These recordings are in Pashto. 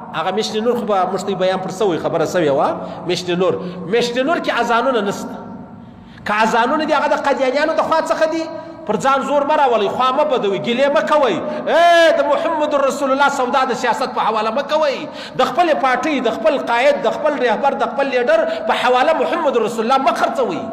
هغه مشت نور خو به مشتي بیان پر سوی خبره سوی وا مشت نور کې اذانونه نشته که اذانونه دي هغه د قادیانیانو د خوا څخه دي پر ځان زور مه راولئ خوا مه بدوئ ګیلې مه کوئ د محمد رسول الله سودا د سیاست په حواله مه کوئ د خپلې پارټۍ د خپل قائد د خپل رهبر د خپل لیډر په حواله محمد رسول الله مه خرڅوئ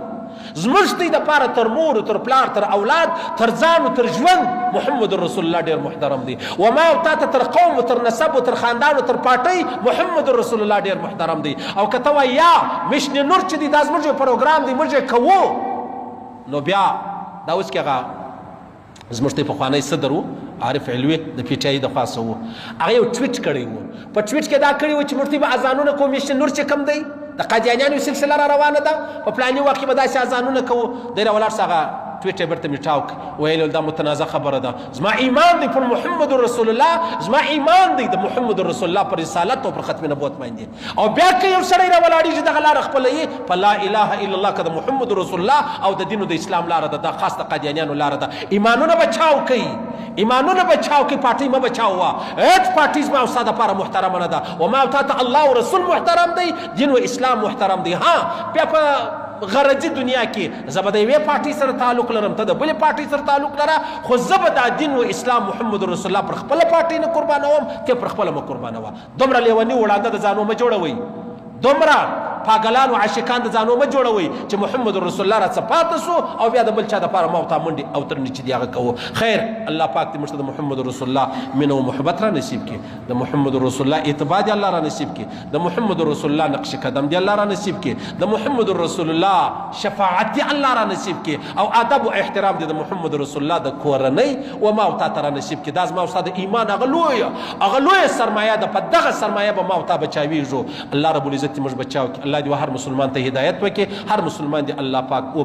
زموږ دوی دپاره تر مور تر پلار تر اولاد تر ځان تر ژوند محمد رسول الله ډېر محترم دی وما او تا ته تر قوم تر نسب تر خاندان تر پارټۍ محمد رسول الله ډېر محترم دی او که ته وایې یا مشن نور چې دی دا زموږ پروګرام دی موږ یې کوو نو بیا دا اوس کې هغه زموږ ته پخوانی صدر و عارف علوي د پی ټی آی د خوا څه و هغه یو ټویټ کړی و په ټویټ کې دا کړی و چې موږ به اذانونه کوو مشن نور چې کم دی د قادیانیانو سلسله را روانه ده په پلاني وخت کې به داسې اذانونه کوو دی راولاړ څه هغه ټویټ یې بیرته میټاو ویل دا متنازع خبره ده زما ایمان دی پر محمد رسول الله زما ایمان دی د محمد رسول الله پر رسالت او پر ختم نبوت باندې او بیا که یو سړی راولاړېږي دغه لاره خپلوي په لا اله الا الله که د محمد رسول الله او د دین د اسلام لاره ده دا خاص د قادیانیانو لاره ده ایمانونه بچاو کوي ایمانونه بچاو کوي پارټۍ مه بچاوه هېڅ پارټۍ زما او ستا دپاره محترمه نه ده وما او تا ته الله او رسول محترم دی دین و اسلام محترم دی ها بیا په غرضي دنیا کې زه به د یوې پارټۍ سره تعلق لرم ته د بلې پارټۍ سره تعلق لره خو زه به دا دین و اسلام محمد رسول الله پر خپله پارټۍ نه قربانوم ته پر خپله مه قربانوه دومره لیوني وړانده د ځانو مه جوړوئ دومره پاگلان و عاشقان د ځانو مه جوړوئ چې محمد رسول الله راڅه پاته سو او بیا د بل چا دپاره ما او تا منډې او تر نیچې دي هغه کوو خیر الله پاک دې موږ ته د محمد رسول الله مینه و محبت را نصیب کړي د محمد رسول الله اتباع دې الله را نصیب کړي د محمد رسول الله نقش قدم دې الله را نصیب کړي د محمد رسول الله شفاعت دې الله را نصیب کړي او ادب او احترام دې د محمد رسول الله د کورنۍ و ما او تا ته را نصیب کړي دا زما او ستا د ایمان هغه لویه سرمایه ده په دغه سرمایه به ما او تا بچاویږو الله رب العزت دې موږ بچاو کړي الله دې هر مسلمان ته هدایت وکړي هر مسلمان دې الله پاک